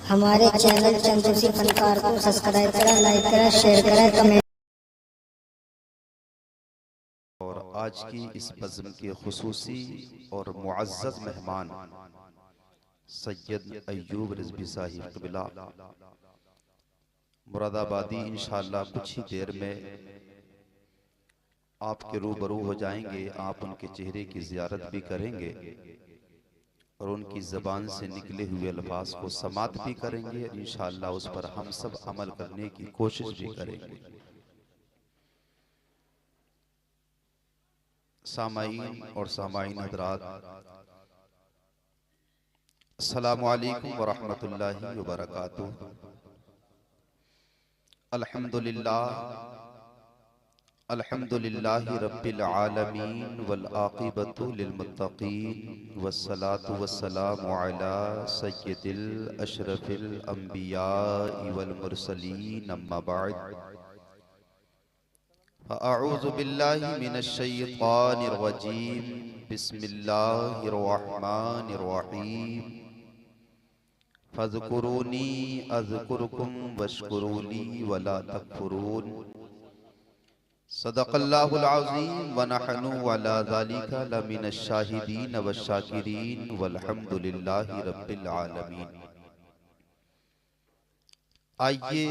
हमारे चैनल चंदूसी फनकार को सब्सक्राइब करें, लाइक करें, शेयर करें, कमेंट। और आज की इस बज़्म के खुसूसी और मुअज़्ज़ज़ मेहमान सैयद अय्यूब रिज़वी साहिब क़िबला मुरादाबादी इंशाअल्लाह कुछ ही देर में आपके रूबरू हो जाएंगे। आप उनके चेहरे की ज़ियारत भी करेंगे और उनकी ज़बान से निकले हुए अल्फाज को समात भी करेंगे और इंशाअल्लाह उस पर हम सब अमल करने की कोशिश भी करेंगे। सामाईन और सामाईन हज़रात, अस्सलामु अलैकुम व रहमतुल्लाहि व बरकातुहू। अल्हम्दुलिल्लाहि रब्बिल आलमीन वल आक़िबतु लिल मुत्तक़ीन वस्सलातु वस्सलामु अला सय्यिदिल अशरफिल अंबियाइ वल मुरसलीन अम्मा बअद। अऊज़ु बिल्लाहि मिनश शैतानिर रजीम। बिस्मिल्लाहिर रहमानिर रहीम। फ़ज़्कुरूनी अज़्कुरुकुम वश्कुरूली वला तकफुरून। सदक़ल्लाहुल अज़ीम व नहनु अला ज़ालिका लमिनश शाहिदीन वश्शाकिरीन वल्हम्दुलिल्लाहि रब्बिल आलमीन। आइए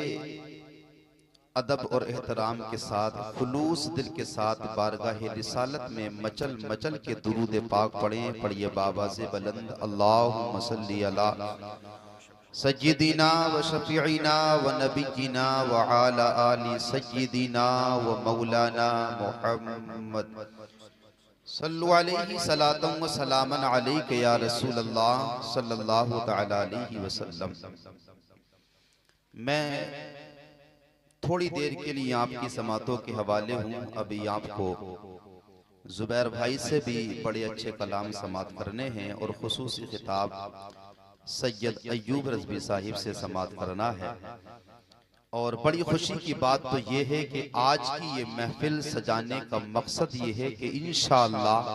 अदब और एहतराम के साथ, खुलूस दिल के साथ बारगाह रिसालत में मचल मचल के दुरूद पाक पढ़ें। पढ़िए बाबा से बुलंद अल्लाहुम्मा सल्ली अला सय्यिदिना व शफीइना व नबिय्यिना व अला आलि सय्यिदिना व मौलाना मुहम्मद सल्लु अलैहि सलातम व सलामन अलैका या रसूल अल्लाह सल्लल्लाहु तआला अलैहि वसल्लम। मैं थोड़ी देर के लिए आपकी समातों के हवाले हूँ। अभी आपको जुबैर भाई से भी बड़े अच्छे कलाम समात करने हैं और खुसूसी खिताब सैयद अय्यूब रिज़वी साहिब से समात करना है। और बड़ी खुशी की बात तो ये है कि आज की ये महफिल सजाने का मकसद ये है कि इंशाअल्लाह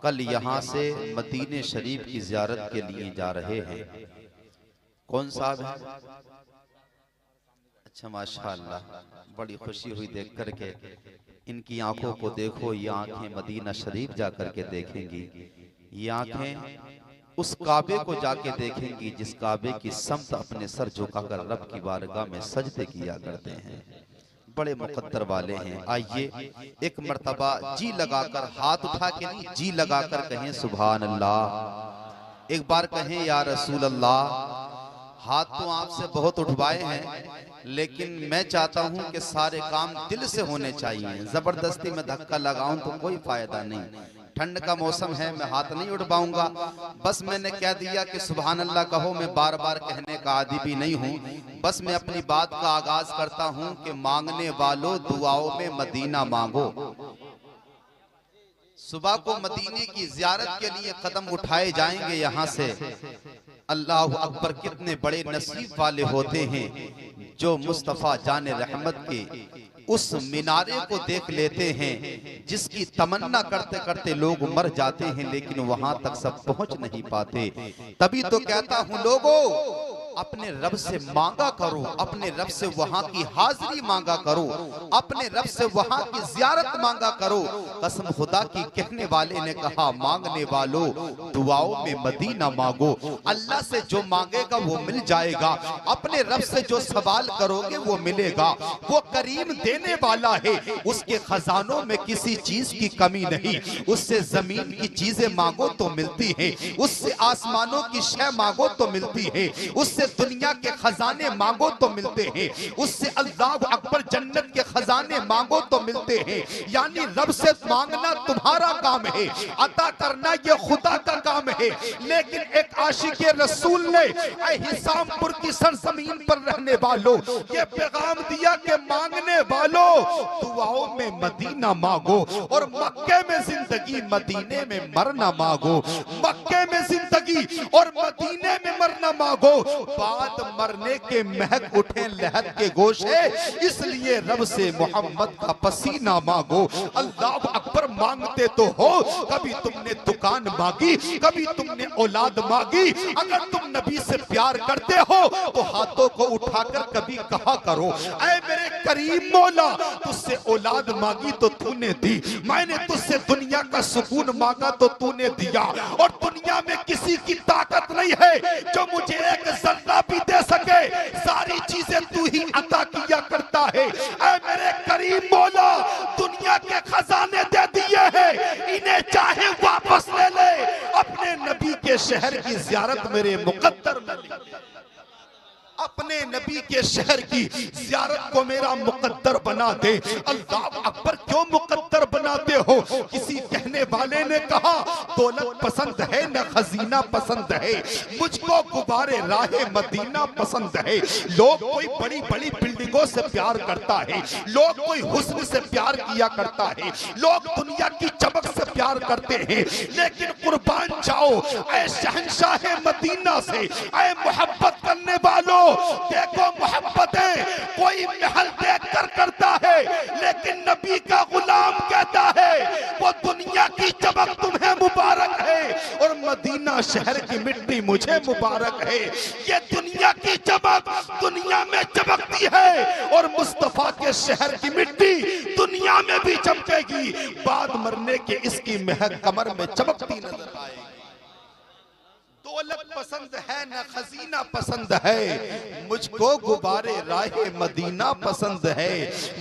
कल यहाँ से मदीने शरीफ की ज़ियारत के लिए जा रहे हैं। कौन साहब है? अच्छा, माशाअल्लाह, बड़ी खुशी हुई देख करके। इनकी आंखों को देखो, ये आंखें मदीना शरीफ जाकर के देखेंगी। ये आंखें उस काबे को जाके देखेंगी जिस काबे की समत अपने सर झुकाकर रब की बारगाह में सजदे किया करते हैं। बड़े मुकद्दर वाले हैं। आइए एक मर्तबा जी लगाकर, हाथ उठा के नहीं, जी लगाकर कहें सुभान अल्लाह। एक बार कहें या रसूल अल्लाह। हाथ तो आपसे बहुत उठवाए हैं, लेकिन मैं चाहता हूं कि सारे काम दिल से होने चाहिए। जबरदस्ती में धक्का लगाऊं तो कोई फायदा नहीं। ठंड का मौसम है, मैं हाथ नहीं उठवाऊंगा। बस मैंने कह दिया कि सुभान अल्लाह कहो। मैं बार बार कहने का आदी भी नहीं हूं। बस मैं अपनी बात का आगाज करता हूं कि मांगने वालों दुआओं में मदीना मांगो। सुबह को मदीने की ज़ियारत के लिए कदम उठाए जाएंगे यहाँ से। अल्लाह अकबर, कितने बड़े नसीब वाले होते हैं जो मुस्तफ़ा जाने रहमत के उस मीनारे को देख लेते हैं जिसकी तमन्ना करते करते लोग मर जाते हैं, लेकिन वहां तक सब पहुंच नहीं पाते। तभी तो कहता हूं लोगों, अपने रब से मांगा करो, अपने रब से वहां की हाजिरी मांगा करो, अपने रब से वहां की ज़ियारत मांगा करो। कसम खुदा की, कहने वाले ने कहा मांगने वालों दुआओं में मदीना मांगो। अल्लाह से जो मांगेगा वो मिल जाएगा, अपने रब से जो सवाल करोगे वो मिलेगा। वो करीम देने वाला है, उसके खजानों में किसी चीज की कमी नहीं। उससे जमीन की चीजें मांगो तो मिलती है, उससे आसमानों की शय मांगो तो मिलती है, उससे दुनिया के खजाने मांगो तो मिलते हैं, उससे अल्लाह अकबर जन्नत के खजाने मांगो तो मिलते हैं। यानी रब से मांगना तुम्हारा काम है, अता करना ये खुदा का काम है। लेकिन एक आशिक़े रसूल ने हिसामपुर की सरजमीन पर रहने वालों ये पैगाम दिया कि मांगने वालों दुआओं में मदीना मांगो और मक्के में जिंदगी मदीने में मरना मांगो। मक्के में जिंदगी और मदीने में मरना मांगो। बाद मरने के महक उठे लहद के गोशे, इसलिए रब से मोहम्मद का पसीना मांगो। अल्लाह अकबर मांगते तो हो, कभी तुमने दुकान मांगी, कभी तुमने औलाद मांगी। अगर तुम नबी से प्यार करते हो तो हाथों को उठाकर कभी कहा करो, ऐ मेरे करीम मौला, तुझसे औलाद मांगी तो तूने दी, मैंने तुझसे दुनिया का सुकून मांगा तो तूने दिया, और दुनिया में किसी की ताकत नहीं है जो मुझे एक जर्रा भी दे सके, सारी चीजें तू ही अता किया करता है। ऐ मेरे करीम मौला, दुनिया के खजाने दे दिए हैं, इन्हें चाहे वापस ले ले, अपने नबी के शहर की ज़ियारत मेरे मुकद्दर में लिख दे। अपने नबी के शहर की ज़ियारत को मेरा मुकद्दर बना दे। अल्लाह अकबर, क्यों मुकद्दर बनाते हो? किसी कहने वाले ने कहा, दौलत पसंद है न खजीना पसंद है, मुझको गुबारे राहे मदीना पसंद है। लोग कोई बड़ी बड़ी बिल्डिंगों से प्यार करता है, लोग कोई हुस्न से प्यार किया करता है, लोग दुनिया की चमक से प्यार करते हैं, लेकिन कुर्बान जाओ ऐ शहंशाह मदीना से, ऐ मोहब्बत करने वालों, देखो मोहब्बत है कोई महल देख कर करता है, लेकिन नबी का गुलाम कहता है वो दुनिया की चमक तुम्हें मुबारक है और मदीना शहर की मिट्टी मुझे मुबारक है। ये दुनिया की चमक दुनिया में चमकती है और मुस्तफा के शहर की मिट्टी दुनिया में भी चमकेगी। बाद मरने के इसकी महक कमर में चमकती नजर आएगी। दौलत पसंद है न खजीना पसंद है, मुझको गुबारे राहे मदीना पसंद है,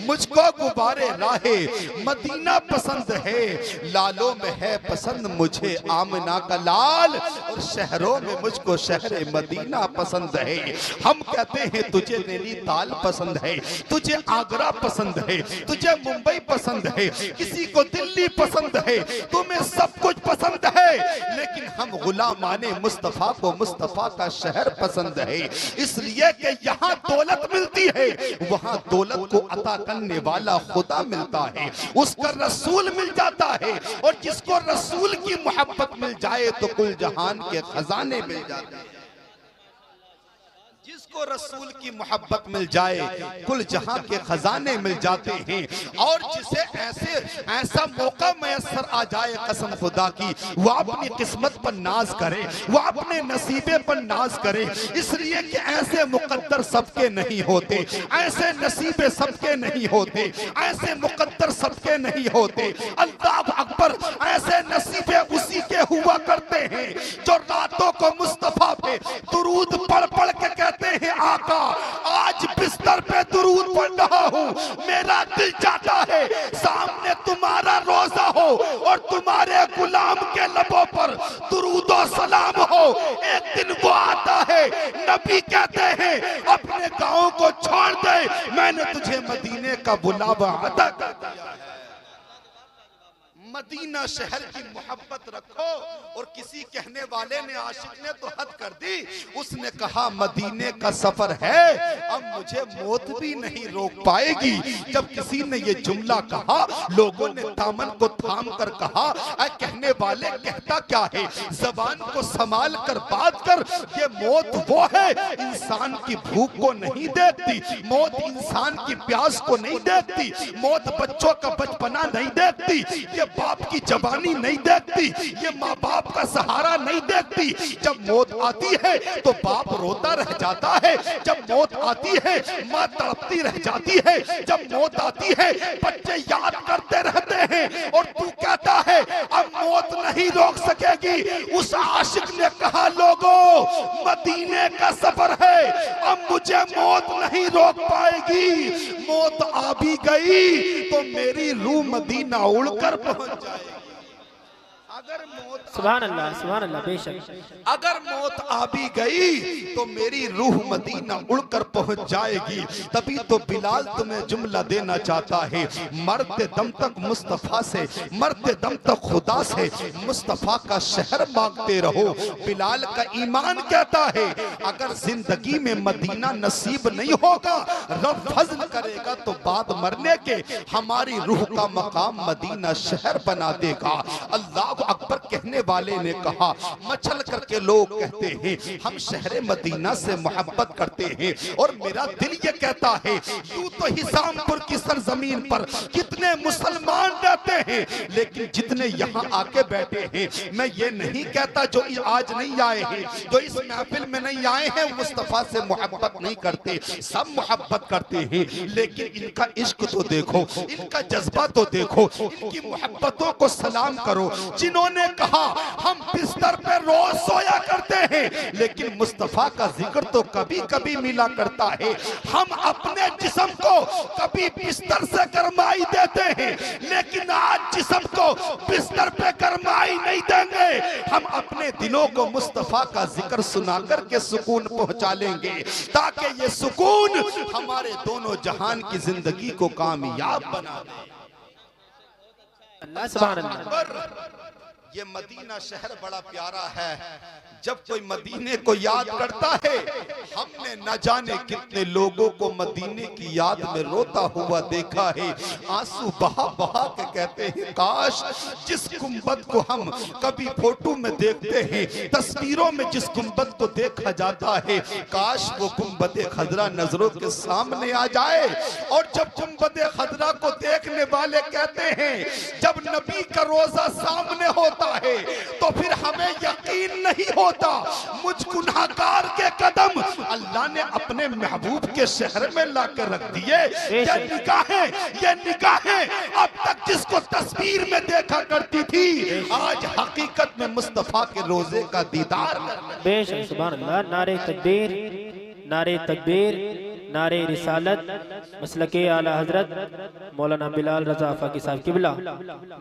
मुझको गुबारे राहे मदीना पसंद है। लालों में है पसंद मुझे आमना का लाल, और शहरों में मुझको शहर मदीना पसंद है। हम कहते हैं तुझे नैनीताल पसंद है, तुझे आगरा पसंद है, तुझे मुंबई पसंद है, किसी को दिल्ली पसंद है, तुम्हें सब कुछ पसंद है, लेकिन हम गुलामाने मुस्तफा को मुस्तफा का शहर पसंद है। इसलिए कि यहाँ दौलत मिलती है, वहाँ दौलत को अता करने वाला खुदा मिलता है, उसका रसूल मिल जाता है, और जिसको रसूल की मोहब्बत मिल जाए तो कुल जहान के खजाने मिल जाते हैं। जिसको रसूल की मोहब्बत मिल जाए कुल जहां के खजाने मिल जाते हैं, और जिसे ऐसा मौका मैसर आ जाए कसम खुदा की, वो अपनी किस्मत पर नाज करे, वो अपने नसीबे पर नाज करे। इसलिए कि ऐसे मुकद्दर सबके नहीं होते, ऐसे नसीबे सबके नहीं होते, ऐसे मुकद्दर सबके नहीं होते। अल्लाह अकबर, ऐसे नसीबे उसी के हुआ करते हैं जो रातों को मुस्तफा पे दुरूद पढ़ पढ़ के कहते हैं, आका आज बिस्तर पे दुरूद पढ़ रहा हूँ, मेरा दिल चाहता है सामने तुम्हारा रोजा हो और तुम्हारे गुलाम के लबों पर दुरूद और सलाम हो। एक दिन वो आता है, नबी कहते हैं अपने गांव को छोड़ दे, मैंने तुझे मदीने का बुलावा अदा कर दिया है। मदीना शहर की मोहब्बत रखो। और किसी कहने वाले ने, आशिक ने तो हद कर दी, उसने कहा मदीने का सफर है, अब मुझे मौत भी नहीं रोक पाएगी। जब किसी ने ये जुमला कहा, लोगों ने दामन को थाम कर कहा, ऐ कहने वाले कहता क्या है, जबान को संभाल कर बात कर, ये मौत वो है इंसान की भूख को नहीं देखती, मौत इंसान की प्यास को नहीं देखती, मौत बच्चों का बचपना नहीं देखती, ये बाप की जवानी नहीं देखती, ये माँ बाप का सहारा नहीं देखती। जब मौत आती है तो बाप रोता रह जाता है, जब मौत आती है माँ तड़पती रह जाती है, जब मौत आती है बच्चे याद करते रहते हैं, और तू कहता है अब मौत नहीं रोक सकेगी। उस आशिक ने कहा, लोगों मदीने का सफर है, अब मुझे मौत नहीं रोक पाएगी। मौत आ भी गई तो मेरी रूह मदीना उड़कर पहुंच जाएगी। अगर मौत सुभान अल्लाह बेशक, अगर मौत आ भी गई तो मेरी रूह मदीना उड़कर पहुंच जाएगी। तभी तो बिलाल तुम्हें जुमला देना चाहता है, मरते दम तक मुस्तफा से, मरते दम तक खुदा से मुस्तफा का शहर मांगते रहो। बिलाल का ईमान कहता है अगर जिंदगी में मदीना नसीब नहीं होगा, रब फज़ल करेगा तो बाद मरने के हमारी रूह का मकाम मदीना शहर बना देगा। अल्लाह अकबर कहने वाले ने कहा, मचल करके लोग कहते हैं हम शहर मदीना से मोहब्बत करते हैं, और मेरा दिल ये कहता है यूं तो हिसामपुर की सरजमीन पर कितने मुसलमान रहते हैं, लेकिन जितने यहाँ आके बैठे हैं, मैं ये नहीं कहता जो आज नहीं आए हैं, जो इस महफिल में नहीं आए हैं, मुस्तफा से मोहब्बत नहीं करते, सब मोहब्बत करते हैं, लेकिन इनका इश्क तो देखो, इनका जज्बा तो देखो, इनकी मोहब्बतों को सलाम करो। जिन्होंने कहा हम बिस्तर पे रोज सोया करते हैं, लेकिन मुस्तफा का जिक्र तो कभी कभी मिला करता है। हम अपने जिस्म को कभी बिस्तर से गरमाई देते हैं, लेकिन आज जिस्म को बिस्तर पे गरमाई नहीं देंगे। हम अपने दिलों को मुस्तफा का जिक्र सुना करके सुकून पहुंचा लेंगे, ताकि ये सुकून हमारे दोनों जहान की जिंदगी को कामयाब बना दे। अल्लाह सुभान अल्लाह। ये मदीना शहर बड़ा प्यारा है। जब कोई मदीने को याद करता है, हमने न जाने कितने लोगों को मदीने की याद में रोता हुआ देखा है। आंसू बहा बहा के कहते हैं काश जिस गुंबद को हम कभी फोटो में देखते हैं, तस्वीरों में जिस गुंबद को देखा जाता है, काश वो गुंबद खजरा नजरों के सामने आ जाए। और जब गुंबद खजरा को देखने वाले कहते हैं जब नबी का रोजा सामने होता है, तो फिर हमें यकीन नहीं होता मुझ गुनाहगार के कदम अल्लाह ने अपने महबूब के शहर में ला कर रख दिए। ये निगाहें अब तक जिसको तस्वीर में देखा करती थी, आज हकीकत में मुस्तफा के रोजे का दीदार कर। बेशक सुभान अल्लाह। नारे तकबीर, नारे तकबीर, नारे रिसालत, मसलके आला हजरत मौलाना बिलाल रजा फाकी साहब किबला।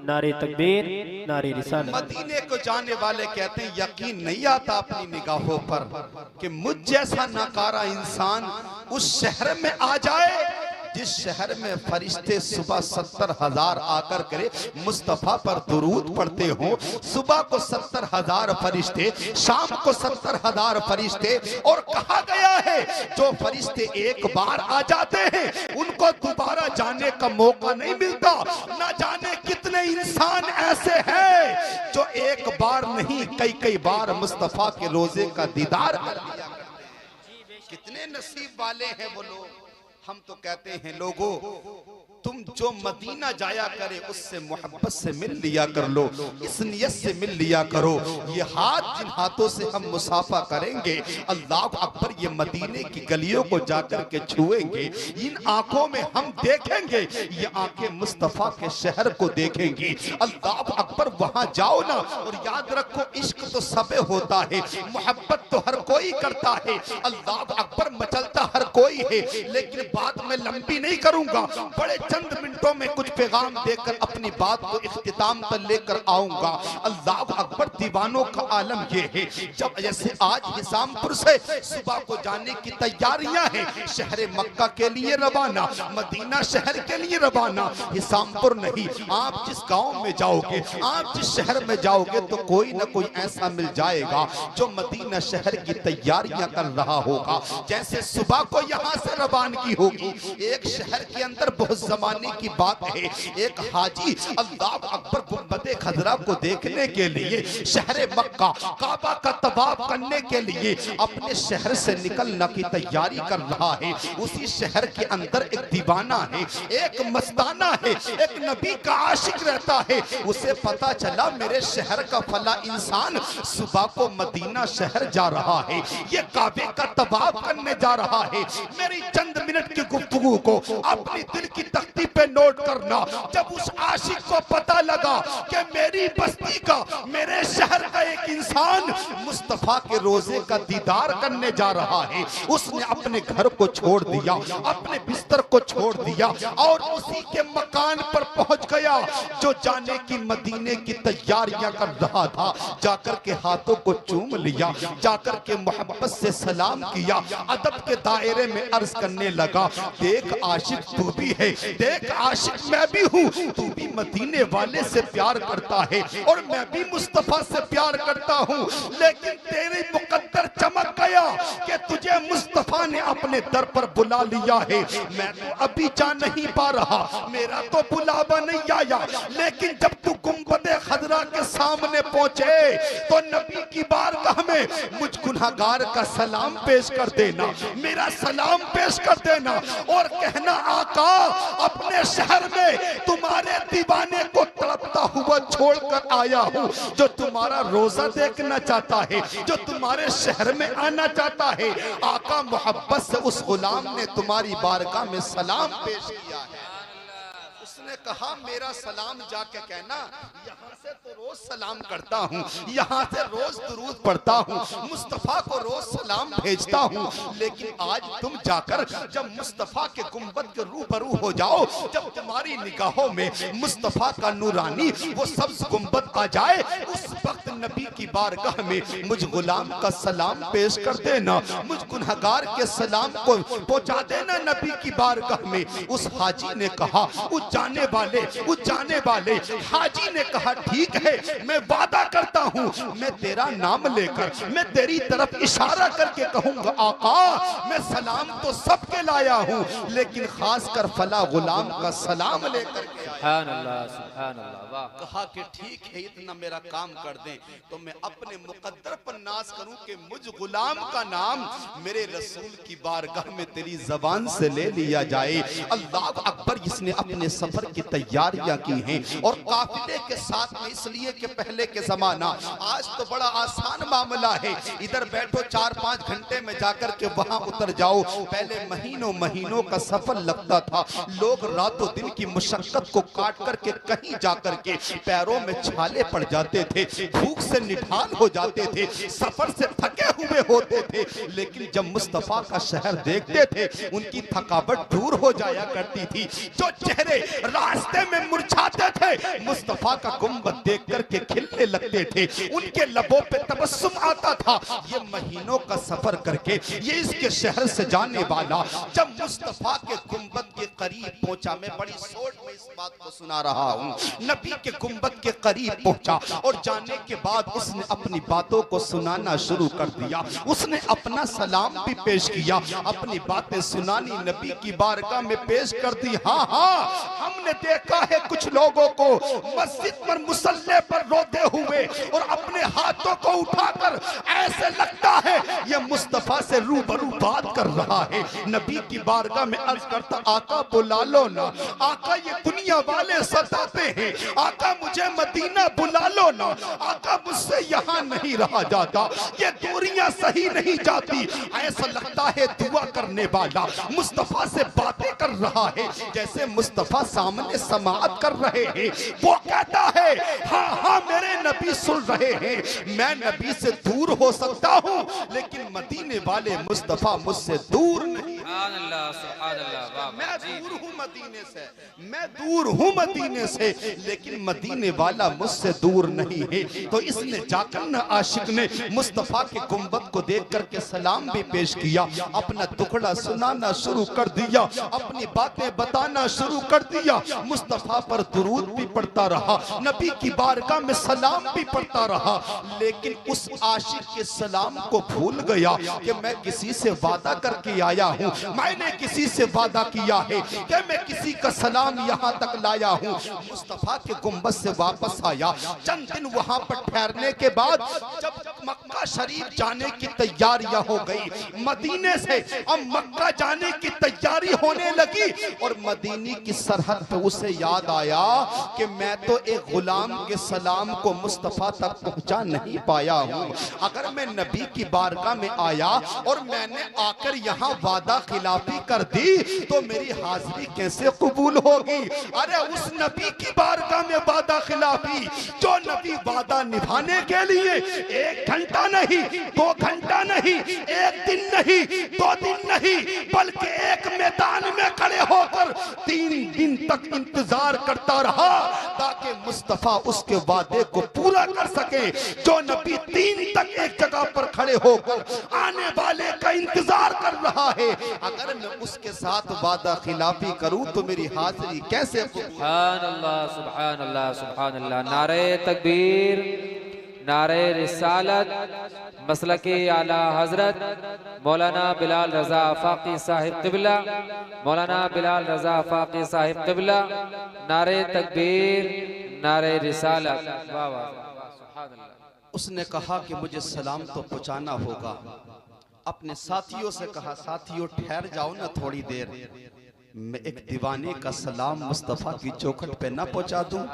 नारे तकबीर, नारे रिसालत। मदीने को जाने वाले कहते हैं यकीन नहीं आता अपनी निगाहों पर कि मुझ जैसा नाकारा इंसान उस शहर में आ जाए जिस शहर में फरिश्ते सुबह 70,000 आकर करे मुस्तफा पर दुरूद पढ़ते हो। सुबह को 70,000 फरिश्ते, शाम को 70,000 फरिश्ते, और कहा गया है जो फरिश्ते एक बार आ जाते हैं उनको दोबारा जाने का मौका नहीं मिलता। ना जाने कितने इंसान ऐसे हैं जो एक बार नहीं कई बार मुस्तफा के रोजे का दीदार कर लिया। कितने नसीब वाले हैं वो लोग। हम तो कहते हैं लोगों तुम जो मदीना जाया करे उससे मोहब्बत से मिल लिया कर लो, इस नियत से मिल लिया करो। ये हाथ जिन हाथों से हम मुसाफा करेंगे, अल्लाह अकबर, ये मदीने की गलियों को जाकर के छुएंगे, इन आंखों में हम देखेंगे, ये आंखें मुस्तफा के शहर को देखेंगी। अल्लाह अकबर, वहां जाओ ना, और याद रखो इश्क तो सबे होता है, मोहब्बत तो हर कोई करता है, अल्लाह अकबर मचलता हर कोई है। लेकिन बात मैं लंबी नहीं करूंगा, बड़े चंद मिनटों में कुछ पैगाम देकर अपनी बात को इख्तिताम पर लेकर आऊंगा। अल्लाह अकबर, दीवानों का आलम ये है, जब जैसे आज हिसामपुर से सुबह को जाने की तैयारियां हैं, शहर मक्का के लिए रवाना, मदीना शहर के लिए रवाना, हिसामपुर नहीं। आप जिस गांव में जाओगे, आप जिस शहर में जाओगे, तो कोई ना कोई ऐसा मिल जाएगा जो मदीना शहर की तैयारियां कर रहा होगा। जैसे सुबह को यहाँ से रवानगी होगी, एक शहर के अंदर बहुत जमाने की बात है, एक हाजी अल्लाह अकबर गुंबद खजरा को देखने के लिए शहर मक्का काबा का तवाफ करने के लिए अपने शहर से निकलने की तैयारी कर रहा है। उसी शहर के अंदर एक दीवाना है, एक मस्ताना है, एक नबी का आशिक रहता है। उसे पता चला मेरे शहर का फला इंसान सुबह को मदीना शहर जा रहा है, ये काबे का तवाफ करने जा रहा है। मेरी चंद मिनट की गुफ्तगू को अपनी दिल की तख्ती पे नोट करना। जब उस आशिक को पता लगा कि मेरी बस्ती का, मेरे शहर का एक इंसान मुस्तफा के रोजे का दीदार करने जा रहा है, उसने अपने घर को छोड़ दिया, अपने बिस्तर को छोड़ दिया, और उसी के मकान पर पहुंच गया जो जाने की मदीने की तैयारियां कर रहा था। जाकर के हाथों को चूम लिया, जाकर के मोहब्बत से सलाम किया, अदब के दायरे में अर्ज करने लगा, देख आशिक तू भी है, देख देख आशिक मैं भी हूँ, तू भी मदीने वाले से प्यार करता है और मैं भी मुस्तफा से प्यार करता हूँ, लेकिन तेरी मुकद्दर चमक गया कि तुझे मुस्तफा ने अपने दर पर बुला लिया है। मैं तो अभी जा नहीं पा रहा, मेरा तो बुलावा नहीं आया, लेकिन जब तू गुंबदे खदरा के सामने पहुंचे तो नबी की बारगाह में मुझ गुनहगार का सलाम पेश कर देना, मेरा सलाम पेश कर देना और कहना आका अपने शहर में तुम्हारे दीवाने को तड़पता हुआ छोड़कर आया हूँ, जो तुम्हारा रोजा देखना चाहता है, जो तुम्हारे शहर में आना चाहता है। आका मोहब्बत से उस गुलाम ने तुम्हारी बारगाह में सलाम पेश किया है। उसने कहा मेरा सलाम जाके कहना, यहाँ से तो रोज सलाम करता हूँ, यहाँ से रोज दुरूद पढ़ता हूँ, मुस्तफा को रोज सलाम भेजता हूँ, लेकिन आज तुम जाकर जब मुस्तफा के गुंबद के रूबरू हो जाओ, जब तुम्हारी निगाहों में मुस्तफा का नूरानी वो सब्ज गुंबद आ जाए, उस वक्त नबी की बारगाह में मुझ गुलाम का सलाम पेश कर देना, मुझ गुनहगार के सलाम को पहुंचा देना नबी की बारगाह में। उस हाजी ने कहा, उस जाने वाले हाजी ने कहा ठीक है, मैं वादा करता हूँ, मैं तेरा नाम लेकर मैं तेरी तरफ इशारा करके कहूंगा आका मैं सलाम तो सबके लाया हूँ, लेकिन खासकर फला गुलाम का सलाम लेकर के आया। सुभान अल्लाह, वाह। कहा कि ठीक है, इतना मेरा काम कर दें तो मैं अपने मुकद्दर पर नाज करूं कि मुझ गुलाम का नाम मेरे रसूल की बारगाह में तेरी जबान से ले लिया जाए। अल्लाह अकबर। इसने अपने सफर की तैयारियां की हैं और काफिले के साथ में, इसलिए कि पहले के जमाना, आज तो बड़ा आसान मामला है, इधर बैठो 4-5 घंटे में जाकर के वहां उतर जाओ। पहले महीनों महीनों का सफर लगता था, लोग रातों दिन की मुशक्कत को काट करके कहीं जाकर के पैरों में छाले पड़ जाते थे, भूख से निढाल हो जाते थे, सफर से थके हुए होते थे, लेकिन जब मुस्तफा का शहर देखते थे उनकी थकावट दूर हो जाया करती थी। जो चेहरे रास्ते में मुरझाते थे मुस्तफा का गुंबद देख करके खिलने लगते थे, उनके लबों पे तबस्सुम आता था। ये महीनों का सफर करके ये इसके शहर से जाने वाला जब मुस्तफा के गुंबद के करीब पहुंचा, मैं बड़ी शॉर्ट में इस बात को सुना रहा हूं, नबी के गुंबद के करीब पहुंचा और जाने के बाद उसने अपनी बातों को सुनाना शुरू कर दिया। उसने अपना सलाम भी पेश किया, अपनी बातें सुनानी नबी की बारगाह में पेश कर दी। हाँ हाँ, हमने देखा है कुछ लोगों को मस्जिद पर मुसल्ले पर रोते हुए और अपने हाथों को उठाकर ऐसे लगता है ये मुस्तफा से रूबरू बात कर रहा है। नबी की बारगाह में अर्ज करता, आका बुला लो ना, आका ये दुनिया वाले सताते हैं, आका मुझे मदीना बुला लो ना, आका मुझसे यहाँ नहीं रहा जाता, ये दूरियां सही नहीं जाती। ऐसा लगता है दुआ करने वाला मुस्तफा से बातें कर रहा है, जैसे मुस्तफा सामने समाअत कर रहे हैं। वो कहता है हाँ हाँ मेरे नबी सुन रहे हैं, मैं नबी से दूर हो सकता हूँ लेकिन मदीने वाले मुस्तफा मुझसे दूर नहीं। मैं दूर हूँ मदीने से, मैं दूर हूँ मदीने से, लेकिन मदीने वाला मुझसे दूर नहीं है। तो इसने जाकर न आशिक ने मुस्तफा के गुंबद को देख करके सलाम भी पेश किया, अपना दुखड़ा सुनाना शुरू कर दिया, अपनी बातें बताना शुरू कर दिया, मुस्तफा पर दुरूद भी पढ़ता रहा, नबी की बारगाह में सलाम भी पढ़ता रहा। लेकिन उस आशिक के सलाम को भूल गया कि मैं किसी से वादा करके आया हूँ, मैंने किसी से वादा किया है कि मैं किसी का सलाम यहाँ तक लाया हूँ। मुस्तफा के गुंबद से वापस आया, चंद दिन वहाँ पर ठहरने के बाद जब मक्का शरीफ जाने की तैयारियां हो गई, मदीने से अब मक्का जाने की तैयारी होने लगी और मदीने की सरहद पे उसे याद आया कि मैं तो एक गुलाम के सलाम को मुस्तफा तक पहुंचा नहीं पाया हूँ। अगर मैं नबी की बारगाह में आया और मैंने आकर यहाँ वादा खिलाफी कर दी तो मेरी हाजिरी कैसे कबूल होगी। अरे उस नबी की बारगाह में वादा खिलाफी, जो नबी वादा निभाने के लिए 1 घंटा नहीं, 2 घंटा नहीं, 1 दिन नहीं, 2 दिन नहीं, बल्कि एक मैदान में खड़े होकर 3 दिन तक इंतजार करता रहा ताकि मुस्तफा उसके वादे को पूरा कर सके। जो नबी 3 तक एक जगह पर खड़े होकर आने वाले का इंतजार कर रहा है, अगर मैं उसके साथ वादा खिलाफी करूं तो मेरी हाजिरी कैसे? सुभान अल्लाह, सुभान अल्लाह, सुभान अल्लाह। नारे तकबीर, नारे रिसालत, मसलके आला हजरत मौलाना बिलाल रजा आफाकी साहिब क़िबला, मौलाना बिलाल रजा आफाकी साहिब क़िबला। नारे तकबीर, नारे रिसालत। वाह वाह, सुभान अल्लाह। उसने कहा कि मुझे सलाम तो पहुंचाना होगा। अपने साथियों से कहा, साथियों ठहर जाओ ना थोड़ी देर, मैं एक दीवाने का सलाम मुस्तफ़ा की चौखट पे ना पहुंचा दूं?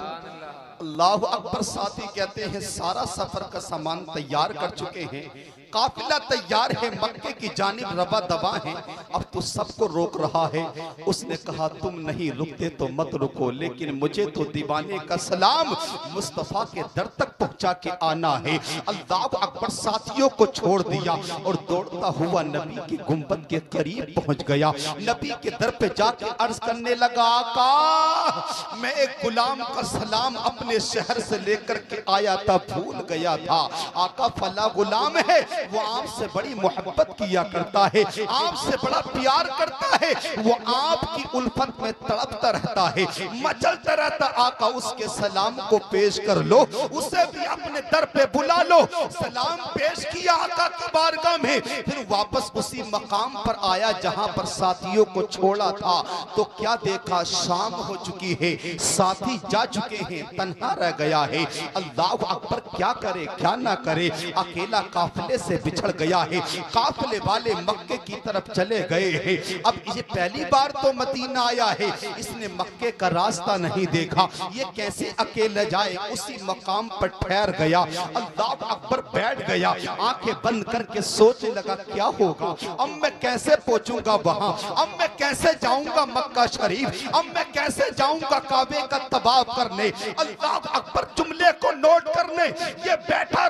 अल्लाह अकबर। साथी कहते हैं सारा सफर का सामान तैयार कर चुके हैं, काफिला तैयार है, मक्के की जानिब रवा दवा है, अब तो सबको रोक रहा है। उसने कहा तुम नहीं रुकते तो मत रुको, लेकिन मुझे तो दीवाने का सलाम मुस्तफ़ा के दर तक पहुंचा के आना है। अल्लाह अकबर। साथियों को छोड़ दिया और दौड़ता हुआ नबी की गुंबद के करीब पहुंच गया। नबी के दर पे जाके अर्ज करने लगा, आका मैं एक गुलाम का सलाम अपने शहर से लेकर के आया था, भूल गया था। आका फला गुलाम है, वो आपसे बड़ी मोहब्बत किया करता है, आपसे बड़ा प्यार करता है, वो आपकी उल्फत में तड़पता रहता है, मचलता रहता। आका उसके सलाम को पेश कर लो, उसे भी अपने दर पे बुला लो। सलाम पेश किया आका की बारगाह में, फिर वापस उसी मकाम पर आया जहां पर साथियों को छोड़ा था। तो क्या देखा, शाम हो चुकी है, साथी जा चुके हैं, तन्हा रह गया है। अल्लाह अकबर। क्या करे क्या ना करे, अकेला काफिले से बिछड़ गया है। काफिले वाले मक्के की तरफ चले गए हैं। अब ये पहली बार तो मदीना आया है, इसने मक्के का रास्ता नहीं देखा, ये कैसे अकेले जाए। उसी मकाम पर ठहर गया। अल्लाह अकबर। बैठ गया, आंखें बंद करके सोचने लगा क्या होगा, अब मैं कैसे पहुंचूंगा वहां, अब मैं कैसे जाऊंगा मक्का शरीफ, अब मैं कैसे जाऊंगा काबे का तवाफ करने। अल्लाह अकबर। जुमले को नोट करने ये बैठा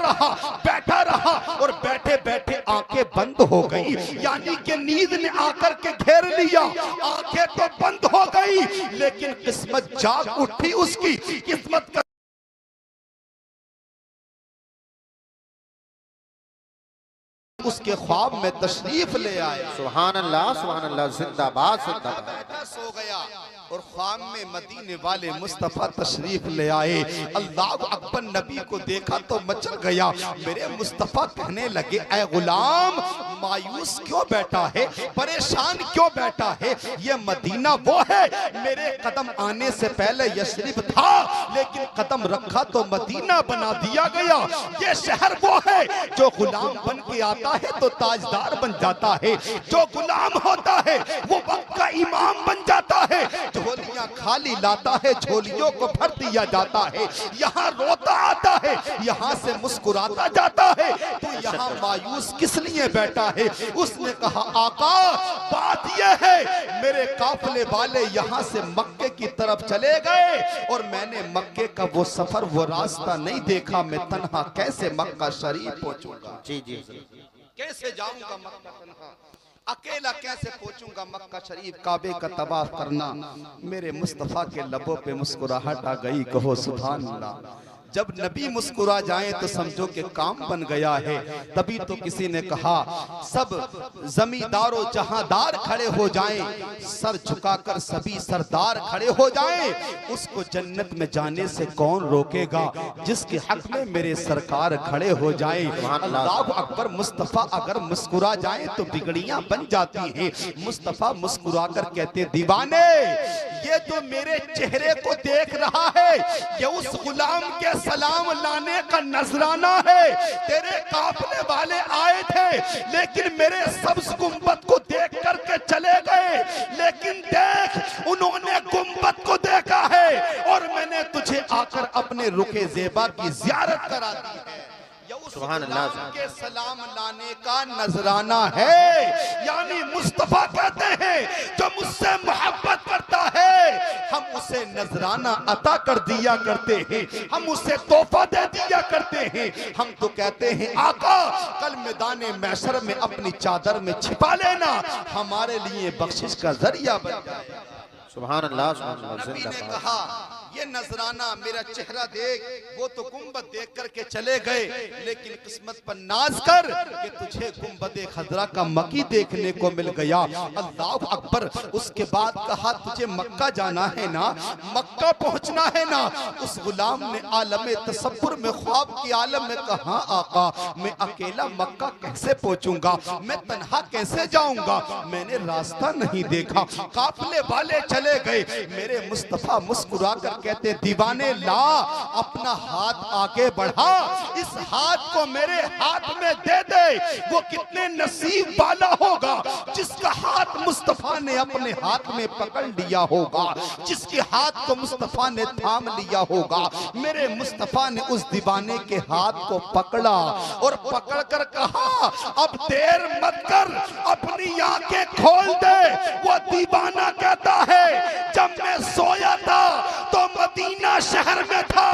रहा और बैठे बैठे आंखें बंद हो गई, यानी कि नींद ने आकर के घेर लिया। आंखें तो बंद हो गई, लेकिन किस्मत जाग उठी उसकी। किस्मत का उसके ख्वाब में तशरीफ ले आए। सुभान अल्लाह, सुभान अल्लाह, जिंदाबाद जिंदाबाद। बैठा सो गया और ख्वाब में मदीने वाले मुस्तफा तशरीफ ले आए। अल्लाह अकबर। नबी को देखा तो मचल गया। मेरे मुस्तफा कहने लगे, ऐ गुलाम मायूस क्यों बैठा है, परेशान क्यों बैठा है, ये मदीना वो है मेरे कदम आने से पहले यशरिफ था, लेकिन कदम रखा तो मदीना बना दिया गया। ये शहर वो है जो गुलाम बन के आता है तो ताजदार बन जाता है, जो गुलाम होता है वो वक्त का इमाम बन जाता है। झोलियां खाली लाता है, झोलियों को भर दिया जाता है। यहाँ रोता आता है, यहाँ से मुस्कुराता जाता है। तो यहाँ मायूस किस लिए बैठा है? उसने कहा, आका बात यह है मेरे काफिले वाले यहाँ से मक्के की तरफ चले गए और मैंने मक्के का वो सफर, वो रास्ता नहीं देखा। मैं तन्हा कैसे मक्का शरीफ पहुंचूंगा? जी जी। कैसे जाऊंगा मक्का तन्हा, अकेला कैसे पहुंचूंगा मक्का शरीफ, काबे का तवाफ करना। मेरे मुस्तफा के लबों पे मुस्कुराहट आ गई। कहो सुभान अल्लाह। जब नबी मुस्कुरा जाएं तो समझो कि काम बन गया है। तभी तो किसी ने कहा, सब जमींदारों जहांदार खड़े हो जाएं, सर झुकाकर सभी सरदार खड़े हो जाएं, उसको जन्नत में जाने से कौन रोकेगा, जिसके हक में मेरे सरकार खड़े हो जाएं। अल्लाह अकबर। मुस्तफा अगर मुस्कुरा जाए तो बिगड़ियां बन जाती हैं। मुस्तफा मुस्कुराकर कहते, दीवाने ये जो मेरे चेहरे को देख रहा है, ये उस गुलाम के सलाम लाने का नजराना है। तेरे काफिले वाले आए थे, लेकिन मेरे सब्ज गुंबद को देख करके चले गए, लेकिन देख उन्होंने गुंबद को देखा है और मैंने तुझे आकर अपने रुखे ज़ेबा की ज़ियारत करा दी है। सुभान अल्लाह के सलाम लाने का नजराना है। यानी मुस्तफा कहते हैं जो मुझसे मोहब्बत करता है, हम उसे नजराना अता कर दिया करते हैं, हम उसे तोहफा दे दिया करते हैं। हम तो कहते हैं, आका कल मैदान महशर में अपनी चादर में छिपा लेना, हमारे लिए बख्शिश का जरिया बन जाए। सुभान अल्लाह, सुभान अल्लाह। नबी ने कहा, ये नजराना मेरा चेहरा देख, वो तो गुंबद देख करके चले गए, लेकिन किस्मत पर नाज कर कि तुझे गुंबद खजरा का मकी देखने को मिल गया। अल्लाह अकबर। उसके बाद कहा तुझे मक्का जाना है ना, मक्का पहुंचना है ना। उस गुलाम ने आलम तसव्वुर में, ख्वाब की आलम में कहा आका मैं अकेला मक्का कैसे पहुंचूंगा, मैं तन्हा कैसे जाऊंगा, मैंने रास्ता नहीं देखा। काफिले वाले चले गए, मेरे मुस्तफा मुस्कुरा कर कहते दीवाने ला अपना हाथ आगे बढ़ा, इस हाथ को मेरे हाथ में दे दे। वो कितने नसीब वाला होगा जिसका हाथ मुस्तफा ने अपने हाथ में पकड़ लिया होगा, जिसके हाथ को मुस्तफा ने थाम लिया होगा। मेरे मुस्तफा ने उस दीवाने के हाथ को पकड़ा और पकड़ कर कहा अब देर मत कर, अपनी आंखें खोल दे। वो दीवाना कहता है जब मैं सोया था तो मदीना शहर में था,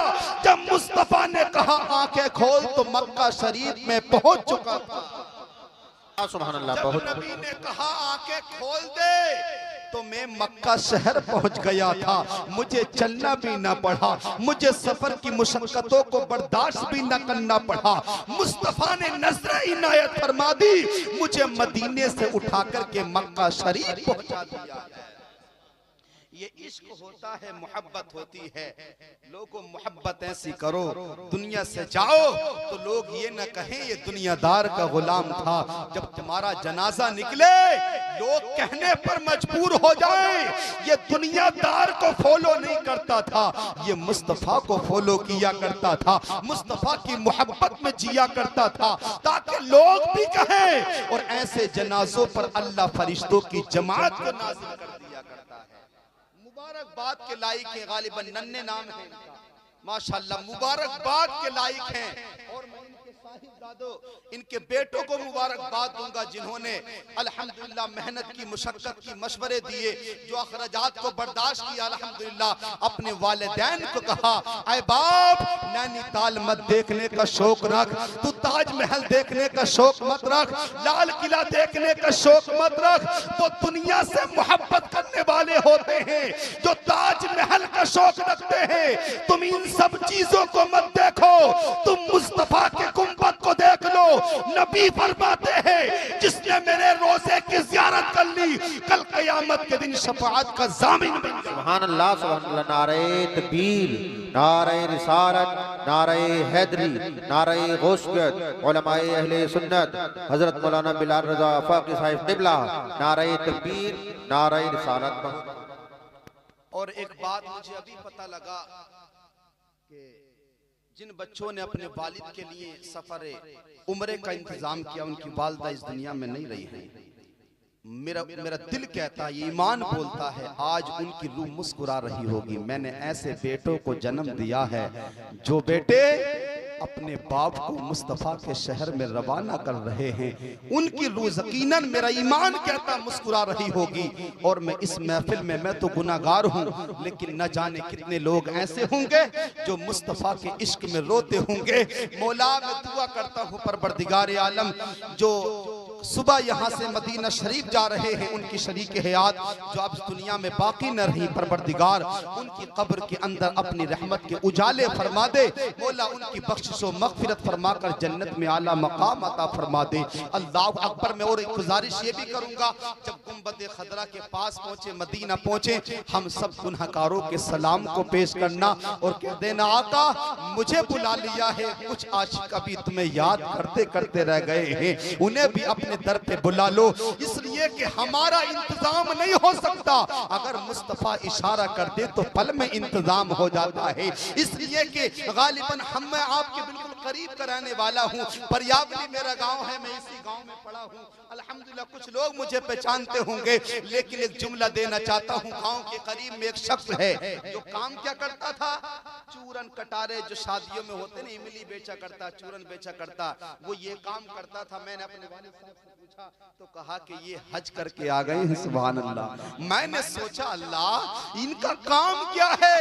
जब मुस्तफा ने कहा आंखें खोल तो मक्का शरीफ में पहुंच चुका था। सुभान अल्लाह। जब बहुत नबी ने कहा आंखें खोल दे तो मैं मक्का शहर पहुंच गया था, मुझे चलना भी ना पड़ा, मुझे सफर की मुशक्कतों को बर्दाश्त भी ना करना पड़ा। मुस्तफा ने नजर इनायत फरमा दी, मुझे मदीने से उठा करके मक्का शरीफ पहुंचा दिया है। ये इश्क होता है, मोहब्बत होती है। लोगों मोहब्बत ऐसी करो, दुनिया से जाओ तो लोग ये न कहें ये दुनियादार का गुलाम था। जब तुम्हारा जनाजा निकले लोग कहने पर मजबूर हो जाएं ये दुनियादार को फॉलो नहीं करता था, ये मुस्तफा को फॉलो किया करता था, मुस्तफा की मोहब्बत में जिया करता था, ताकि लोग भी कहें। और ऐसे जनाजों पर अल्लाह फरिश्तों की जमात को नाज़िल कर दिया करता है। मुबारकबाद के लायक है, गालिबन नन्हे नाम है इनका, माशाल्लाह मुबारकबाद के लायक हैं। और मैं इनके साहिबजादों, इनके बेटों को मुबारकबाद दूंगा जिन्होंने अल्हम्दुलिल्लाह मेहनत की, मुशक्कत की, मशवरे दिए, जो अखराजात को बर्दाश्त किया। अल्हम्दुलिल्लाह अपने वालिदैन को कहा ऐ बाप नैनीताल मत देखने का शौक रख, तू ताजमहल देखने का शौक मत रख, लाल किला देखने का शौक मत रख। तो दुनिया से मोहब्बत करने वाले होते हैं जो ताजमहल का शौक रखते हैं। तुम इन सब चीजों को मत देखो, तुम मुस्तफा के गुंबद को देख लो। नबी फरमाते हैं जिसने मेरे रोजे की ज़ियारत कर ली कल क़यामत के दिन शफाअत का ज़ामिन बन जाएगा। सुभान अल्लाह, सुभान अल्लाह। नारे तकबीर, नारे रिसालत, नारे हैदरी, नारे गौसियत, उलमाए अहले सुन्नत हजरत मौलाना बिलाल रज़ा फ़ाक़ी साहिब क़िबला, नारे तकबीर, नारे रिसालत। और एक बात मुझे अभी पता लगा कि जिन बच्चों ने अपने वालिद के लिए सफर उम्रे का इंतजाम किया उनकी वालिदा इस दुनिया में नहीं रही है। मेरा दिल कहता है, ईमान बोलता है आज उनकी रूह मुस्कुरा रही होगी। मैंने ऐसे बेटों को जन्म दिया है जो बेटे अपने बाप को मुस्तफा के शहर में रवाना कर रहे हैं, उनकी रूह यकीनन मेरा ईमान कहता मुस्कुरा रही होगी। और मैं इस महफिल में, मैं तो गुनाहगार हूँ, लेकिन न जाने कितने लोग ऐसे होंगे जो मुस्तफा के इश्क में रोते होंगे। मौला मैं दुआ करता हूँ परवरदिगार आलम जो सुबह यहाँ से मदीना शरीफ जा रहे हैं, उनकी शरीक हयात जो अब दुनिया में बाकी न रही, परवरदिगार उनकी कब्र के अंदर अपनी रहमत के उजाले फरमा दे। मौला उनकी बख्शिशो मगफिरत फरमा कर जन्नत में आला मकाम अता फरमा दे। अल्लाह अकबर। मैं और एक गुजारिश ये भी करूंगा, जब गुंबद खदरा के पास पहुंचे, मदीना पहुंचे, हम सब गुनहगारों के सलाम को पेश करना और कह देना आका मुझे बुला लिया है, कुछ आशिक अभी तुम्हें याद करते करते रह गए हैं, उन्हें भी अपने दर पे बुला लो। इसलिए कि हमारा इंतजाम नहीं हो सकता, अगर मुस्तफा इशारा कर दे तो पल में इंतजाम हो जाता है। इसलिए कि गालिबन मैं आपके बिल्कुल करीब कराने वाला हूँ। परियावली मेरा गांव है, मैं इसी गांव में पड़ा हूँ। अल्हम्दुलिल्लाह कुछ लोग मुझे पहचानते होंगे, लेकिन एक जुमला देना चाहता हूँ। गांव के करीब में एक शख्स है जो काम क्या करता था, चूरन कटारे जो शादियों में होते ना, इमली बेचा करता, चूरन बेचा करता, वो ये काम करता था। मैंने अपने वालिद साहब से पूछा तो कहा कि ये हज करके आ गए हैं। सुभान अल्लाह। मैंने सोचा अल्लाह इनका काम क्या है,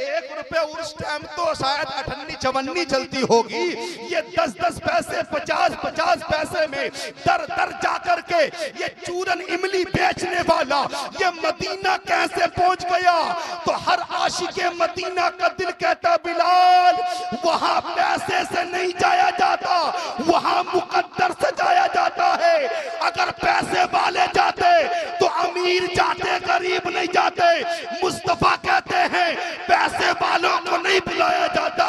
1 रुपए उस टाइम तो शायद 58-54 चलती होगी, ये 10-10 पैसे 50-50 पैसे में दर दर जाकर के ये चूरन इमली बेचने वाला ये मदीना कैसे पहुंच गया। तो हर आशिके मदीना का दिल कहता बिलाल वहां पैसे से नहीं जाया जाता, वहां मुकद्दर से जाया जाता है। अगर पैसे वाले जाते तो अमीर जाते, गरीब नहीं जाते। मुस्तफा कहते हैं पैसे वालों को नहीं बुलाया जाता,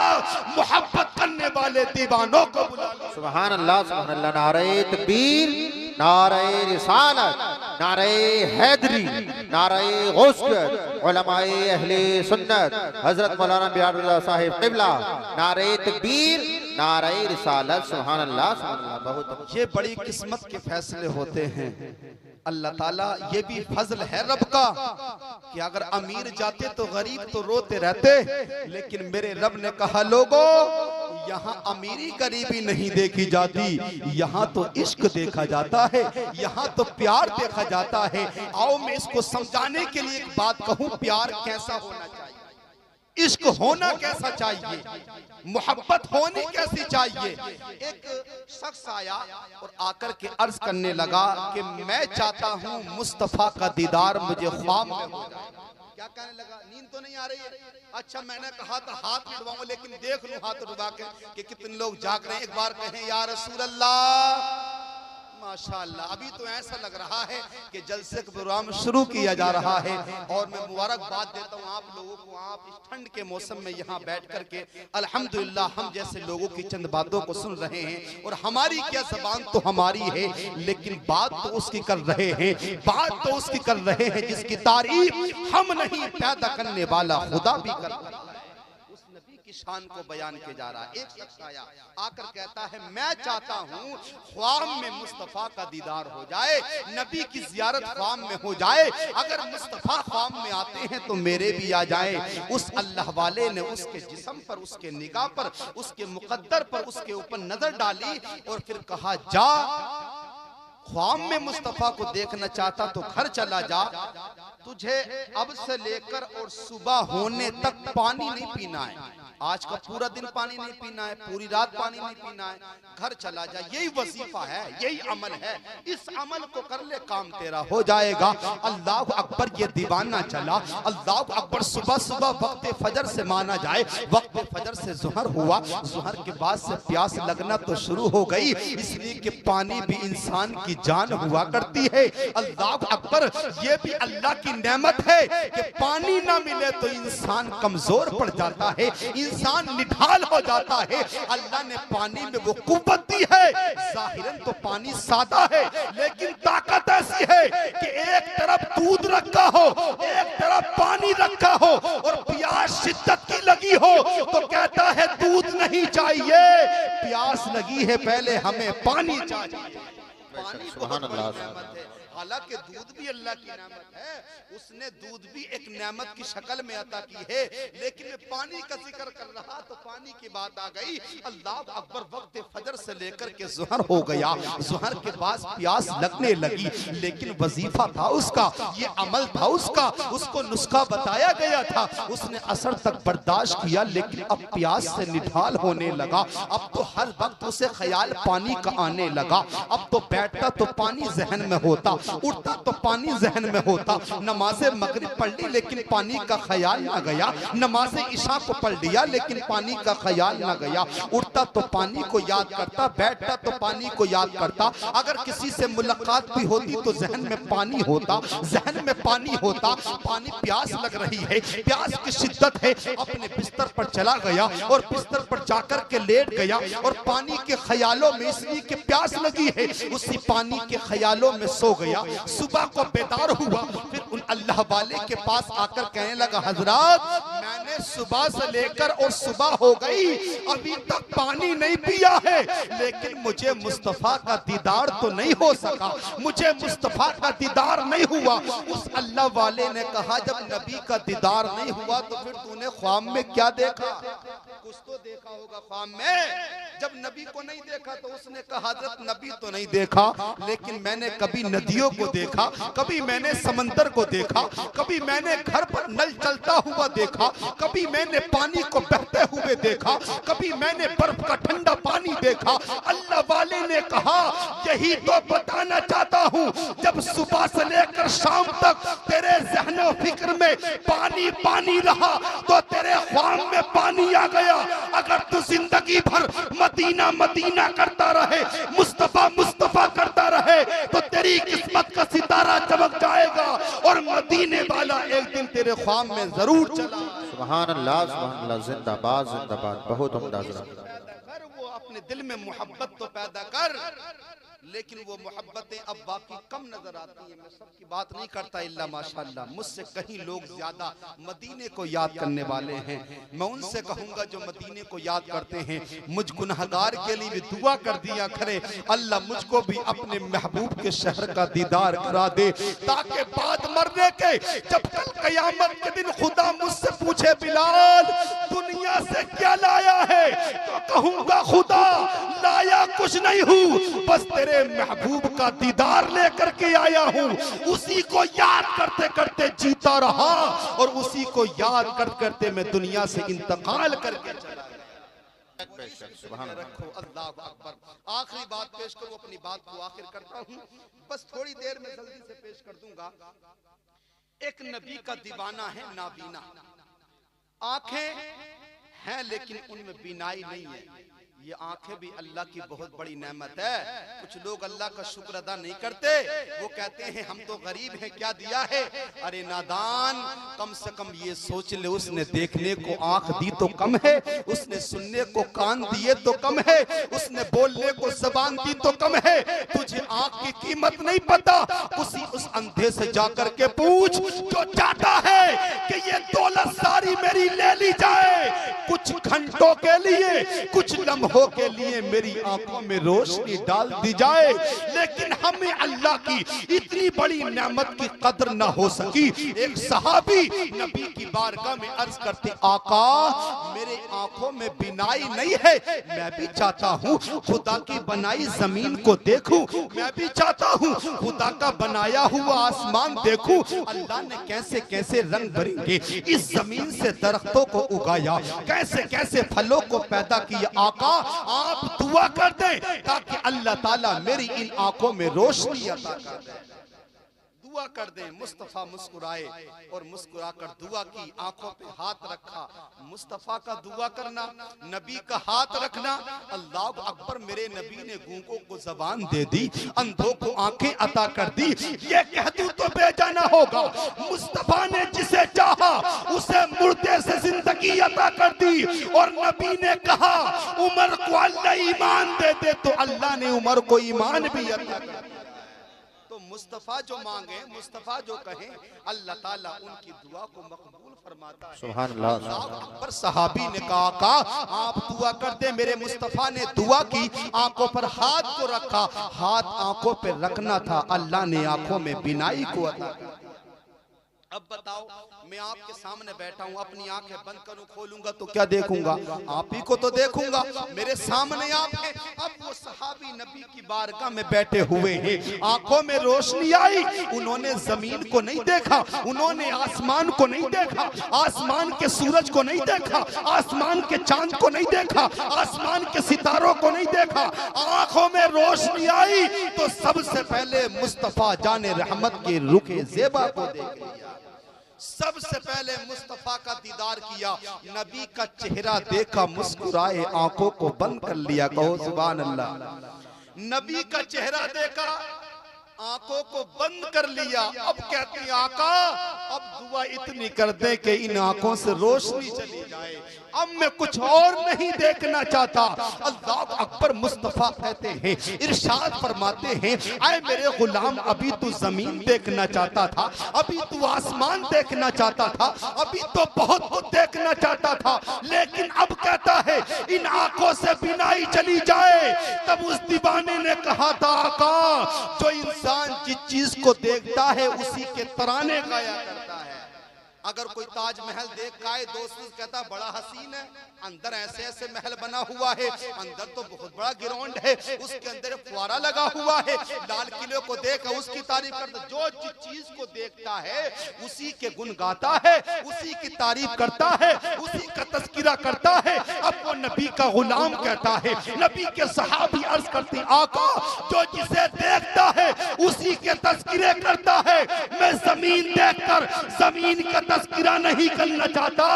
मोहब्बत करने वाले दीवानों को बुलाया। सुभान अल्लाह, सुभान अल्लाह। नारे तकबीर, नारे रिसालत, नारे हैदरी, नारे गौसियत, उलमाए अहले सुन्नत हजरत मौलाना बिलाल रज़ा साहिब क़िबला, नारे तकबीर, नारे रिसालत। सुभान अल्लाह, सुभान अल्लाह। बहुत ये बड़ी किस्मत के फैसले होते हैं। अल्लाह ताला, ये भी फजल है रब का कि अगर अमीर जाते तो गरीब तो रोते रहते, लेकिन मेरे रब ने कहा लोगों यहाँ अमीरी गरीबी नहीं देखी जाती, यहाँ तो इश्क देखा जाता है, यहाँ तो प्यार देखा जाता है। आओ मैं इसको समझाने के लिए एक बात कहूँ, प्यार कैसा होना चाहिए, इश्क होना कैसा चाहिए, मोहब्बत होनी कैसी चाहिए। एक शख्स आया और आकर के अर्ज करने लगा कि मैं चाहता हूँ मुस्तफा का दीदार मुझे ख्वाब में हो जाए। क्या कहने लगा, नींद तो नहीं आ रही है? अच्छा मैंने कहा था हाथ उठवाऊं, लेकिन देख लूं हाथ उठवा के कि कितने लोग जाग रहे हैं। एक बार कहें या रसूल अल्लाह, माशाअल्लाह। अभी तो ऐसा लग रहा है कि जलसे का प्रोग्राम शुरू किया जा रहा है और मैं मुबारकबाद देता हूँ आप लोगों को। आप इस ठंड के मौसम में यहाँ बैठ करके अल्हम्दुलिल्लाह हम जैसे लोगों की चंद बातों को सुन रहे हैं। और हमारी क्या ज़बान तो हमारी है, लेकिन बात तो उसकी कर रहे हैं, बात तो उसकी कर रहे हैं जिसकी तारीफ हम नहीं पैदा करने वाला खुदा भी कर रहा है। की शान को बयान किया जा रहा है। एक शख्स आया आकर कहता है मैं चाहता हूँ ख्वाब में मुस्तफा का दीदार हो जाए, नबी की जियारत ख्वाब में हो जाए। अगर मुस्तफा ख्वाब में आते हैं तो मेरे भी आ जाए। उस अल्लाह वाले ने उसके जिस्म पर, उसके निगाह पर, उसके मुकद्दर पर, उसके ऊपर नजर डाली और फिर कहा जा, ख्वाब में मुस्तफा को देखना चाहता तो घर चला जा, तुझे अब से लेकर और सुबह होने तक पानी नहीं पीना है। आज का पूरा दिन पानी नहीं पीना है, पूरी रात पानी नहीं पीना है, घर चला जा। यही वजीफा है, यही अमल है। इस अमल को कर ले, काम तेरा हो जाएगा। अल्लाह अकबर, ये दीवाना चला। अल्लाह अकबर, सुबह सुबह वक्त फजर से माना जाए, वक्त फजर से जुहर हुआ, जुहर के बाद से प्यास लगना तो शुरू हो गई, इसलिए कि पानी भी इंसान की जान हुआ करती है। अल्लाह अकबर, ये भी अल्लाह की नेमत है कि पानी ना मिले तो इंसान कमजोर पड़ जाता है, इंसान निढाल हो जाता है। अल्लाह ने पानी में वो कुव्वत दी है। जाहिरन तो पानी सादा है, लेकिन ताकत ऐसी है कि एक तरफ दूध रखा हो, एक तरफ पानी रखा हो और प्यास शिद्दत की लगी हो तो कहता है दूध नहीं चाहिए, प्यास लगी है पहले हमें पानी चाहिए। पानी बहुत बड़ी नेमत है। हालांकि दूध भी अल्लाह की नेमत है, उसने दूध भी एक नेमत की शक्ल में अता की है, लेकिन मैं पानी का जिक्र कर रहा तो पानी की बात आ गई। अल्लाह अकबर, वक्त फजर से लेकर के जुहर हो गया, जुहर के बाद प्यास लगने लगी, लेकिन वजीफा था उसका, ये अमल था उसका, उसको नुस्खा बताया गया था, उसने असर तक बर्दाश्त किया, लेकिन अब प्यास से निढाल होने लगा। अब तो हर वक्त उसे ख्याल पानी का आने लगा। अब तो बैठता तो पानी जहन में होता, उठता तो पानी जहन में होता। नमाज़े मगरिब पढ़ ली लेकिन पानी का ख्याल ना गया, नमाज़े इशा को पढ़ लिया लेकिन पानी का ख्याल ना गया। उठता तो पानी को याद करता, बैठता तो पानी को याद करता। अगर किसी से मुलाकात भी होती तो जहन में पानी होता, जहन में पानी होता। पानी, प्यास लग रही है, प्यास की शिद्दत है। अपने बिस्तर पर चला गया और बिस्तर पर जाकर के लेट गया और पानी के ख्यालों में, इसलिए कि प्यास लगी है, उसी पानी के ख्यालों में सो गया। सुबह को बेदार हुआ, फिर उन अल्लाह वाले के पास आकर कहने लगा हजरत, मैंने सुबह से लेकर और सुबह हो गई अभी तक पानी नहीं पिया है, लेकिन मुझे मुस्तफा का दीदार तो नहीं हो सका, मुझे मुस्तफा का दीदार नहीं हुआ। उस अल्लाह वाले ने कहा जब नबी का दीदार नहीं हुआ तो फिर तूने ख्वाब में क्या देखा? कुछ तो देखा होगा ख्वाब में। जब नबी को नहीं देखा तो उसने कहा हजरत नबी तो नहीं देखा, लेकिन मैंने कभी नदियों को देखा, कभी मैंने समंदर को देखा, कभी मैंने घर पर नल चलता हुआ देखा, कभी मैंने पानी को बहते हुए देखा, कभी मैंने बर्फ का ठंडा पानी देखा। अल्लाह वाले ने कहा यही तो बताना चाहता हूँ, जब सुबह से लेकर शाम तक तेरे ज़हन फिक्र में पानी पानी रहा तो तेरे ख्वाब में पानी आ गया। अगर तू जिंदगी भर मदीना मदीना करता रहे, मुस्तफा मुस्तफा करता रहे, तो तेरी किस्मत का सितारा चमक जाएगा और मदीने वाला एक दिन तेरे ख्वाब में जरूर चला। सुभान अल्लाह, जिंदाबाद जिंदाबाद, बहुत उम्दा। वो अपने दिल में मोहब्बत तो पैदा कर, लेकिन वो मोहब्बतें अब बाकी कम नजर आती हैं। मैं सबकी बात नहीं करता इल्ला माशाअल्लाह, मुझसे कहीं लोग ज्यादा मदीने को याद करने वाले हैं। मैं उनसे कहूंगा जो मदीने को याद करते हैं, मुझ गुनहगार के लिए भी दुआ कर दिया करे, अल्लाह मुझको भी अपने महबूब के शहर का दीदार करा दे, ताकि बाद मरने के जब कल कयामत के दिन खुदा मुझसे पूछे बिलाल दुनिया से क्या लाया है, तो कहूंगा खुदा लाया कुछ नहीं हूँ, बस तेरे महबूब का दीदार लेकर के आया हूँ। उसी को याद करते करते जीता रहा और उसी को याद करते करते मैं दुनिया से इंतकाल करके चला। रखो अल्लाह अकबर। आखिरी बात पेश करूं, अपनी बात को आखिर करता हूँ, बस थोड़ी देर में जल्दी से पेश कर दूंगा। एक नबी का दीवाना है नाबीना, आंखें हैं लेकिन उनमें बीनाई नहीं है। ये आंखें भी अल्लाह की बहुत बड़ी नेमत है। कुछ लोग अल्लाह का शुक्र अदा नहीं करते, वो कहते हैं हम तो गरीब हैं, क्या दिया है। अरे नादान, कम से कम ये सोच ले, उसने देखने को आंख दी तो कम है, उसने सुनने को कान दिए तो कम है, उसने बोलने को जबान दी तो कम है। तुझे आंख की कीमत नहीं पता, उस अंधे से जाकर के पूछ जो चाहता है कि ये दौलत सारी मेरी ले ली जाए, कुछ घंटों के लिए, कुछ लम्हों के लिए मेरी आंखों में रोशनी डाल दी जाए, लेकिन हमें अल्लाह की इतनी बड़ी नेमत की कदर न हो सकी। एक सहाबी नबी की बारगाह में अर्ज करते, आका मेरे आंखों में बिनाई नहीं है, मैं भी चाहता हूँ खुदा की बनाई जमीन को देखूं, मैं भी चाहता हूँ खुदा का बनाया हुआ आसमान देखूं। अल्लाह ने कैसे कैसे रंग भरेंगे इस जमीन से दरख्तों को उगाया, कैसे कैसे फलों को पैदा किया। आका आप दुआ कर दें ताकि अल्लाह ताला मेरी इन आंखों में रोशनी अता कर दे। दुआ कर दें। मुस्तफा मुस्कुराए और मुस्कुराकर दुआ की, आंखों पे हाथ रखा। मुस्तफा का दुआ करना, नबी का हाथ रखना। अल्लाह अकबर, मेरे नबी ने गूंगों को जबान दे दी, अंधों को आंखें अता कर दी। ये कह दूं तो बेजाना होगा, मुस्तफा ने जिसे चाहा उसे मुर्दे से जिंदगी अता कर दी। और नबी ने कहा उमर को अल्लाह ईमान दे दे, तो अल्लाह ने उमर को ईमान भी अता कर दिया। तो मुस्तफा जो मांगे, मुस्तफा जो कहें, अल्लाह ताला उनकी दुआ को मकबूल फरमाता है। सुभान अल्लाह। पर सहाबी ने कहा आप दुआ कर दे। मेरे मुस्तफा ने दुआ की, आंखों पर हाथ को रखा, हाथ आंखों पे रखना था, अल्लाह ने आंखों में बिनाई को अता कर दिया। अब बताओ, मैं आपके सामने बैठा हूँ, अपनी आंखें बंद करूँ खोलूंगा तो क्या देखूंगा? आप ही को तो देखूंगा, मेरे सामने आप हैं। अब वो सहाबी नबी की बारगाह में बैठे हुए हैं, आंखों में रोशनी आई, उन्होंने जमीन को नहीं देखा, उन्होंने आसमान को नहीं देखा, आसमान के सूरज को नहीं देखा, आसमान के चांद को नहीं देखा, आसमान के सितारों को नहीं देखा। आंखों में रोशनी आई तो सबसे पहले मुस्तफा जाने रहमत के रुखे ज़ेबा को देख लिया। सबसे पहले मुस्तफा का दीदार किया, नबी का चेहरा देखा, मुस्कुराए, आंखों को बंद कर लिया। कहो सुभान अल्लाह। नबी का चेहरा देखा, आंखों को बंद कर लिया। अब कहते हैं आका अब दुआ इतनी कर दे कि इन आंखों से रोशनी चली जाए, अब मैं कुछ और नहीं देखना चाहता। अल्लाह अकबर। मुस्तफा कहते हैं, इरशाद फरमाते हैं, आए मेरे गुलाम, अभी तू जमीन देखना चाहता था, अभी तू आसमान देखना चाहता था, अभी तो बहुत कुछ देखना चाहता था, लेकिन अब कहता है इन आंखों से बिनाई चली जाए। तब उस दीवाने ने कहा था, आका जो इंसान जिस चीज को देखता है उसी के तराने गाया करता है। अगर कोई ताजमहल देख काए दोस्त कहता बड़ा हसीन है, अंदर ऐसे ऐसे महल बना हुआ है, अंदर तो बहुत बड़ा ग्राउंड है, उसके अंदर फुवारा लगा हुआ है, लाल किले को देख उसकी तारीफ करता, जो जिस चीज को देखता है उसी के गुण गाता है, उसी की तारीफ करता है, उसी का तस्किरा करता है। अब वो नबी का गुलाम कहता है, नबी के सहाबी अर्ज करते आका जो जिसे देखता है उसी के तस्किरे करता है। मैं जमीन देखकर जमीन का तस्किरा नहीं करना चाहता,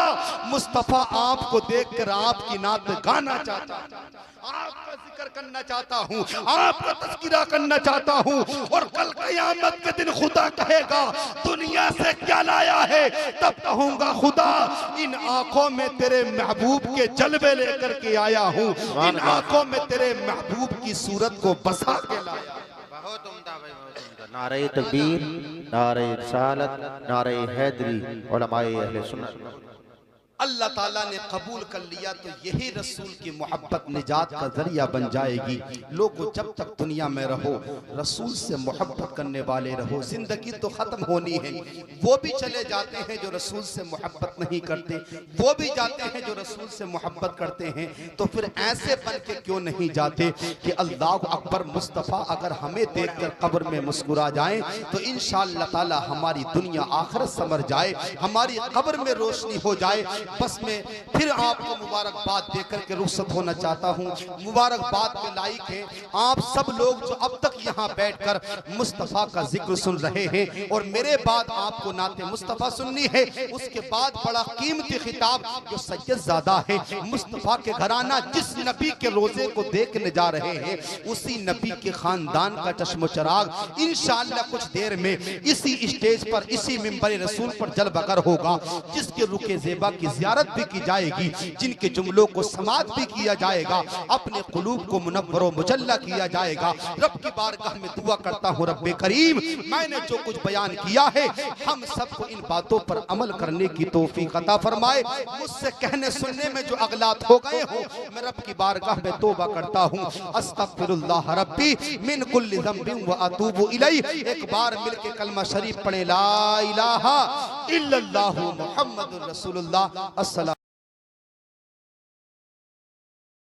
मुस्तफा आपको देखकर आपकी नात गाना चाहता, आपका जिक्र करना चाहता हूँ, आपका तस्किरा करना चाहता हूँ। और कल क़यामत के दिन खुदा कहेगा दुनिया से क्या लाया है, तब कहूँगा खुदा इन आंखों में तेरे महबूब के जलवे लेकर के आया हूँ, इन आंखों में तेरे महबूब की सूरत को बसा के लाया। बहुत उम्दा भाई, बहुत उम्दा। नारे तकबीर, नारे रिसालत, नारे हैदरी, उलमाए अहले सुन्नत। अल्लाह ताला ने कबूल कर लिया तो यही रसूल की मोहब्बत निजात का जरिया बन जाएगी। लोगों जब तक दुनिया में रहो रसूल से मोहब्बत करने वाले रहो। जिंदगी तो खत्म होनी है, वो भी चले जाते हैं जो रसूल से मोहब्बत नहीं करते, वो भी जाते हैं जो रसूल से मोहब्बत करते हैं। तो फिर ऐसे बन के क्यों नहीं जाते कि अल्लाह अकबर मुस्तफ़ा अगर हमें देखकर कब्र में मुस्कुरा जाए तो इंशाअल्लाह ताला हमारी दुनिया आखिरत समझ जाए, हमारी कब्र में रोशनी हो जाए। बस मैं फिर आपको मुबारकबाद देकर के रुखसत होना चाहता हूँ। मुबारकबाद के लायक हैं आप सब लोग जो अब तक यहाँ बैठकर मुस्तफ़ा का जिक्र सुन रहे हैं, और मेरे बाद आपको नाते मुस्तफ़ा सुननी है। उसके बाद बड़ा कीमती खिताब जो सैयदजादा है मुस्तफ़ा के घराना जिस नबी के रोजे को देखने जा रहे हैं उसी नबी के खानदान का चश्मो चराग इंशाअल्लाह कुछ देर में इसी स्टेज पर इसी मिंबर रसूल पर जलवगर होगा, जिसके रुके ज़ेबा की ज़ियारत भी की जाएगी, जिनके जुमलों को समात भी किया जाएगा, अपने कुलूब को मुनव्वर व मुजल्ला किया जाएगा। रब की बारगाह में दुआ करता हूँ रब्बे करीम मैंने जो कुछ बयान किया है हम सबको इन बातों पर अमल करने की तौफीक अता फरमाए। मुझसे कहने सुनने में जो अगलात हो गए हो मैं रब की बारगाह में तौबा करता हूँ। अस्तगफिरुल्लाह रब्बी मिन कुल्लि ज़ंबिन व अतूबु इलैहि। एक बार मिलके कलमा शरीफ पढ़े ला इलाहा इल्लल्लाहु मुहम्मदुर रसूलुल्लाह। अस्सलाम।